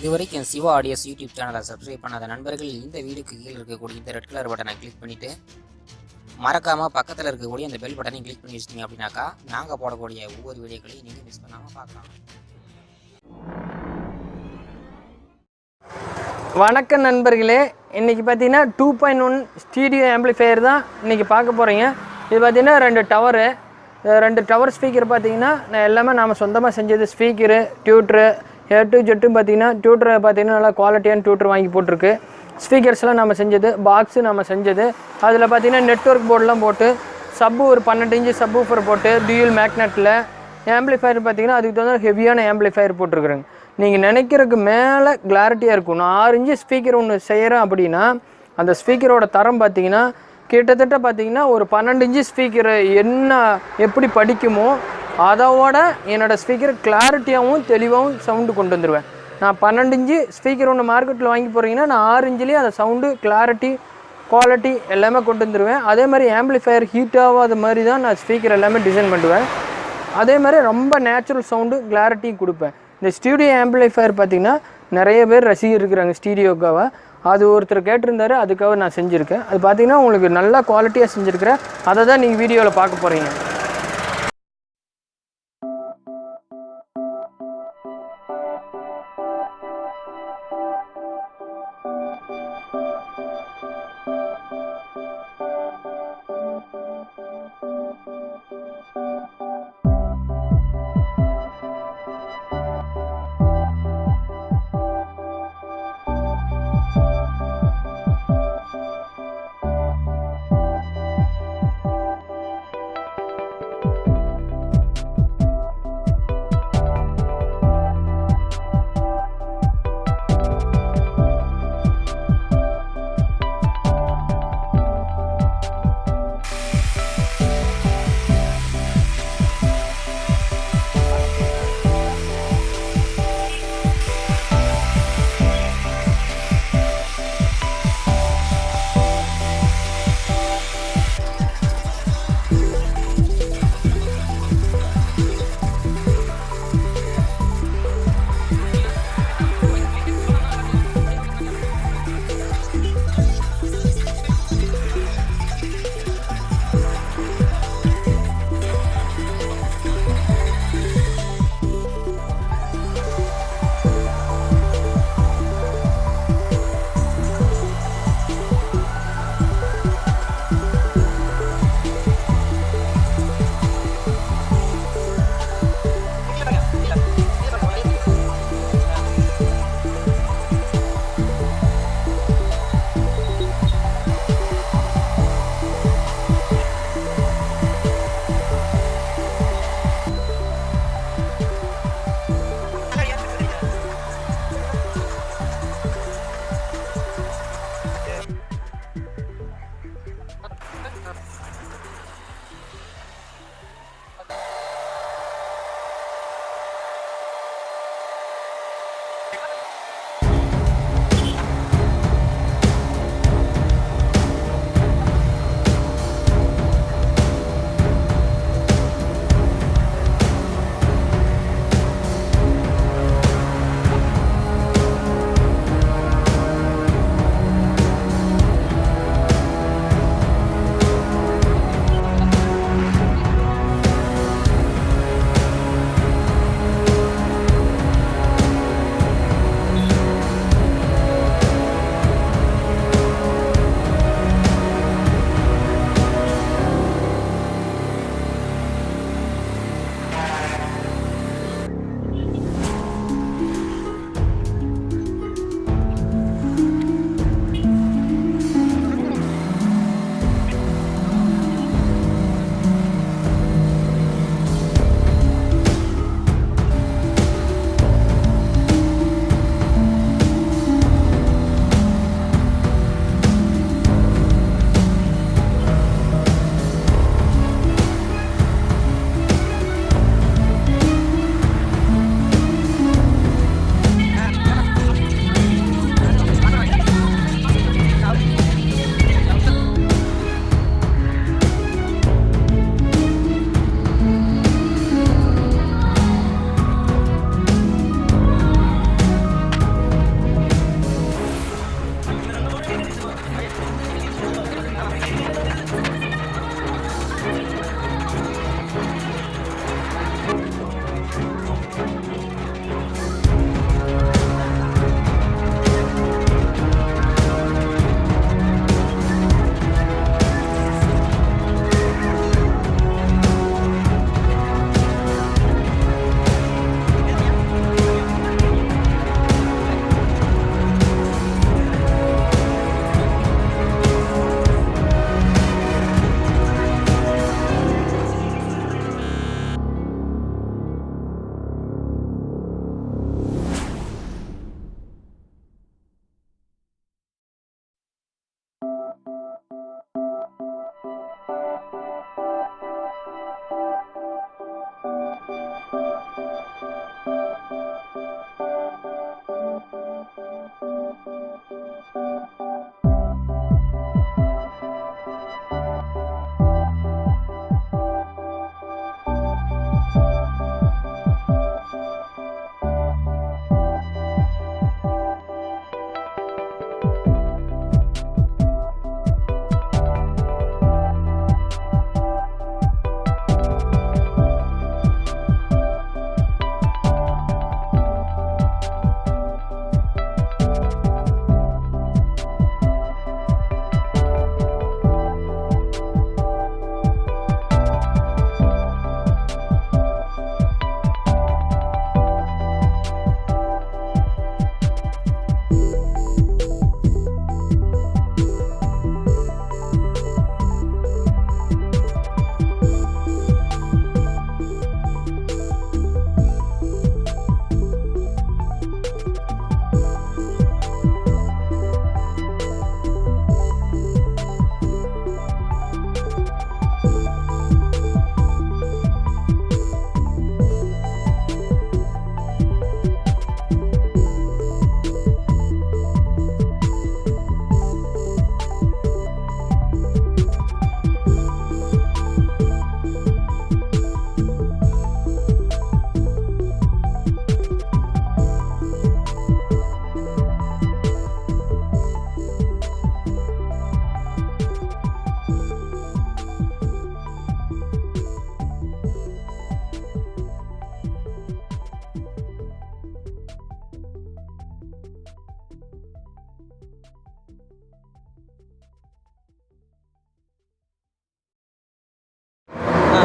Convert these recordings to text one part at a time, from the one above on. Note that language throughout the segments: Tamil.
இதுவரைக்கும் சிவா ஆடியோஸ் யூடியூப் சேனலை சப்ஸ்கிரைப் பண்ணாத நண்பர்கள் இந்த வீடியோக்கு கீழே இருக்கக்கூடிய இந்த ரெட் கலர் பட்டனை கிளிக் பண்ணிவிட்டு மறக்காமல் பக்கத்தில் இருக்கக்கூடிய அந்த பெல் பட்டனையும் கிளிக் பண்ணி வச்சிட்டிங்க அப்படின்னாக்கா நாங்கள் போடக்கூடிய ஒவ்வொரு வீடியோக்களையும் நீங்கள் மிஸ் பண்ணாமல் பார்க்கலாம். வணக்கம் நண்பர்களே, இன்றைக்கி பார்த்தீங்கன்னா 2.1 ஸ்டீரியோ ஆம்பிளிஃபையர் தான் இன்றைக்கி பார்க்க போகிறீங்க. இது பார்த்திங்கன்னா ரெண்டு டவர் ஸ்பீக்கர் பார்த்திங்கன்னா எல்லாமே நாம் சொந்தமாக செஞ்சது. ஸ்பீக்கரு, டியூட்ரு, A to Z பார்த்திங்கன்னா டியூட்ரு பார்த்திங்கன்னா நல்லா குவாலிட்டியான டியூட்ரு வாங்கி போட்டிருக்கு. ஸ்பீக்கர்ஸ்லாம் நம்ம செஞ்சது, பாக்ஸு நம்ம செஞ்சது. அதில் பார்த்திங்கன்னா நெட்வொர்க் போர்டெலாம் போட்டு ஒரு 12 இன்ச்சு சப்வூஃபர் போட்டு டியூல் மேக்னெட்டில் ஆம்பிளிஃபையர் பார்த்திங்கன்னா அதுக்கு தகுந்த ஹெவியான ஆம்பிளிஃபையர் போட்டிருக்குறேங்க. நீங்கள் நினைக்கிறதுக்கு மேலே கிளாரிட்டியாக இருக்கும். நான் 6 இன்ச்சு ஸ்பீக்கர் ஒன்று செய்கிறேன் அப்படின்னா அந்த ஸ்பீக்கரோட தரம் பார்த்திங்கன்னா கிட்டத்தட்ட பார்த்திங்கன்னா ஒரு 12 இன்ச்சு ஸ்பீக்கர் எப்படி படிக்குமோ அதோட என்னோடய ஸ்பீக்கர் கிளாரிட்டியாகவும் தெளிவாகவும் சவுண்டு கொண்டு வந்துடுவேன். நான் 12 இன்ச்சு ஸ்பீக்கர் ஒன்று மார்க்கெட்டில் வாங்கி போகிறீங்கன்னா நான் 6 இன்ச்சிலேயே அந்த சவுண்டு, கிளாரிட்டி, குவாலிட்டி எல்லாமே கொண்டு வந்துடுவேன். அதே மாதிரி ஆம்பிளிஃபையர் ஹீட் ஆகாத மாதிரி தான் நான் ஸ்பீக்கர் எல்லாமே டிசைன் பண்ணுவேன். அதே மாதிரி ரொம்ப நேச்சுரல் சவுண்டு, கிளாரிட்டியும் கொடுப்பேன். இந்த ஸ்டூடியோ ஆம்பிளிஃபையர் பார்த்திங்கன்னா நிறைய பேர் ரசிகர் இருக்கிறாங்க ஸ்டீரியோக்காக. அது ஒருத்தர் கேட்டிருந்தாரு, அதுக்காக நான் செஞ்சுருக்கேன். அது பார்த்திங்கன்னா உங்களுக்கு நல்லா குவாலிட்டியாக செஞ்சுருக்கிறேன். அதை தான் நீங்கள் வீடியோவில் பார்க்க போகிறீங்க.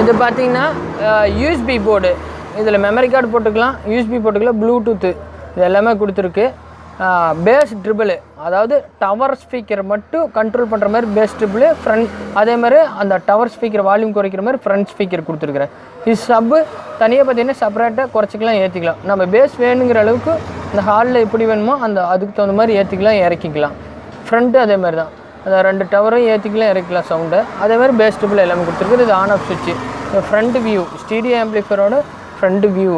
இது பார்த்தீங்கன்னா யூஎஸ்பி போர்டு, இதில் மெமரி கார்டு போட்டுக்கலாம், யூஎஸ்பி போட்டுக்கலாம், ப்ளூடூத்து இது எல்லாமே கொடுத்துருக்கு. பேஸ் ட்ரிபிள், அதாவது டவர் ஸ்பீக்கர் மட்டும் கண்ட்ரோல் பண்ணுற மாதிரி பேஸ் ட்ரிபிள் ஃப்ரண்ட், அதே மாதிரி அந்த டவர் ஸ்பீக்கர் வால்யூம் குறைக்கிற மாதிரி ஃப்ரண்ட் ஸ்பீக்கர் கொடுத்துருக்குறேன். இது சப்பு தனியாக பார்த்தீங்கன்னா செப்பரேட்டாக குறைச்சிக்கலாம், ஏற்றிக்கலாம். நம்ம பேஸ் வேணுங்கிற அளவுக்கு இந்த ஹாலில் எப்படி வேணுமோ அதுக்கு தகுந்த மாதிரி ஏற்றிக்கலாம், இறக்கிக்கலாம். ஃப்ரண்ட்டு அதே மாதிரி தான், அந்த 2 டவரும் ஏற்றிக்கலாம், இறக்கலாம் சவுண்டை. அதே மாதிரி பேஸ் ட்ரிபிள் எல்லாமே கொடுத்துருக்கு. இது ஆன் ஆஃப் சுவிட்சு, ஃப்ரண்ட் வியூ, ஸ்டீரியோ ஆம்பிளிஃபையரோட ஃப்ரண்ட் வியூ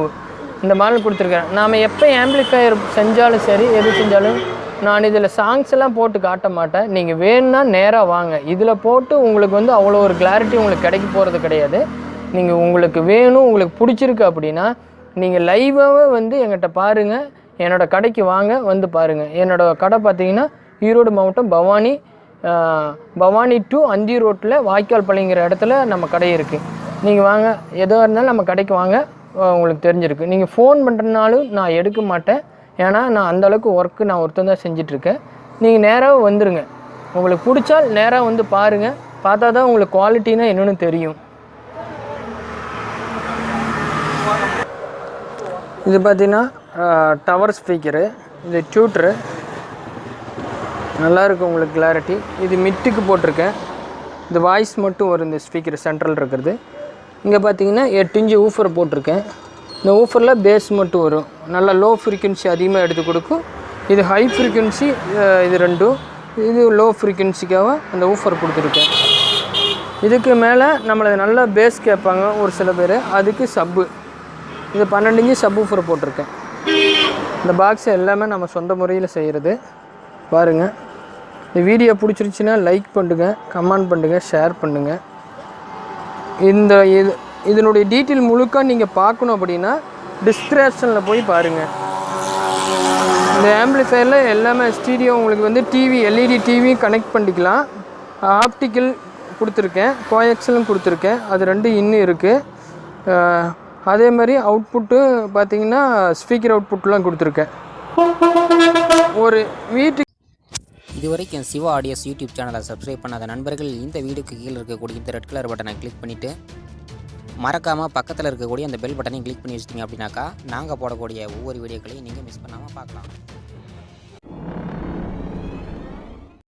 இந்த மாதிரி கொடுத்துருக்கேன். நாம் எப்போ ஆம்பிளிஃபையர் செஞ்சாலும் சரி, எது செஞ்சாலும் நான் இதில் சாங்ஸ் எல்லாம் போட்டு காட்ட மாட்டேன். நீங்கள் வேணும்னா நேராக வாங்க, இதில் போட்டு உங்களுக்கு வந்து அவ்வளோ ஒரு கிளாரிட்டி உங்களுக்கு கிடைக்க போகிறது கிடையாது. நீங்கள் உங்களுக்கு வேணும், உங்களுக்கு பிடிச்சிருக்கு அப்படின்னா நீங்கள் லைவாகவே வந்து எங்கிட்ட பாருங்கள், என்னோடய கடைக்கு வாங்க, வந்து பாருங்கள். என்னோடய கடை பார்த்தீங்கன்னா ஈரோடு மாவட்டம் பவானி டு அந்தியூர் ரோட்டில் வாய்க்கால்பாளையங்கிற இடத்துல நம்ம கடை இருக்குது. நீங்கள் வாங்க, எதுவாக இருந்தாலும் நம்ம கடைக்கு வாங்க, உங்களுக்கு தெரிஞ்சிருக்கு. நீங்கள் ஃபோன் பண்ணுறதுனாலும் நான் எடுக்க மாட்டேன், ஏன்னா நான் அந்தளவுக்கு ஒர்க்கு நான் ஒருத்தன் தான் செஞ்சிட்ருக்கேன். நீங்கள் நேராக வந்துடுங்க, உங்களுக்கு பிடிச்சால் நேராக வந்து பாருங்கள், பார்த்தா தான் உங்களுக்கு குவாலிட்டினா என்னென்னு தெரியும். இது பார்த்தீங்கன்னா டவர் ஸ்பீக்கரு, இது டியூட்ரு, நல்லாயிருக்கும் உங்களுக்கு கிளாரிட்டி. இது மிட்டுக்கு போட்டிருக்கேன், இது வாய்ஸ் மட்டும் வரும் இந்த ஸ்பீக்கர் சென்ட்ரல் இருக்கிறது. இங்கே பார்த்தீங்கன்னா 8 இன்ச்சு ஊஃபர் போட்டிருக்கேன். இந்த ஊஃபரில் பேஸ் மட்டும் வரும், நல்லா லோ ஃப்ரீக்வன்சி அதிகமாக எடுத்து கொடுக்கும். இது ஹை ஃப்ரீக்வன்சி, இது ரெண்டும். இது லோ ஃப்ரீக்வன்சிக்காக அந்த ஊஃபர் கொடுத்துருக்கேன். இதுக்கு மேலே நம்மளை நல்லா பேஸ் கேட்பாங்க ஒரு சில பேர், அதுக்கு சப்பு, இது 12 இன்ச்சு சப் ஊஃபர் போட்டிருக்கேன். இந்த பாக்ஸ் எல்லாமே நம்ம சொந்த முறையில் செய்கிறது. பாருங்கள், இந்த வீடியோ பிடிச்சிருச்சுன்னா லைக் பண்ணுங்கள், கமெண்ட் பண்ணுங்கள், ஷேர் பண்ணுங்கள். இதனுடைய டீட்டெயில் முழுக்க நீங்கள் பார்க்கணும் அப்படின்னா டிஸ்கிரிப்ஷனில் போய் பாருங்கள். இந்த ஆம்பிளிஃபையரில் எல்லாமே ஸ்டீரியோ உங்களுக்கு வந்து டிவி, எல்இடி டிவி கனெக்ட் பண்ணிக்கலாம். ஆப்டிக்கல் கொடுத்துருக்கேன், கோஎக்ஸலும் கொடுத்துருக்கேன், அது 2 இன்னும் இருக்குது. அதே மாதிரி அவுட்புட்டு பார்த்திங்கன்னா ஸ்பீக்கர் அவுட்புட்லாம் கொடுத்துருக்கேன். ஒரு வீட்டுக்கு இதுவரைக்கும் சிவா ஆடியோஸ் யூடியூப் சேனலை சப்ஸ்கிரைப் பண்ணாத நண்பர்கள் இந்த வீடியோக்கு கீழே இருக்கக்கூடிய இந்த ரெட் கலர் பட்டனை கிளிக் பண்ணிவிட்டு மறக்காமல் பக்கத்தில் இருக்கக்கூடிய அந்த பெல் பட்டனையும் கிளிக் பண்ணி வச்சிட்டிங்க அப்படின்னாக்கா நாங்கள் போடக்கூடிய ஒவ்வொரு வீடியோக்களையும் நீங்கள் மிஸ் பண்ணாமல் பார்க்கலாம்.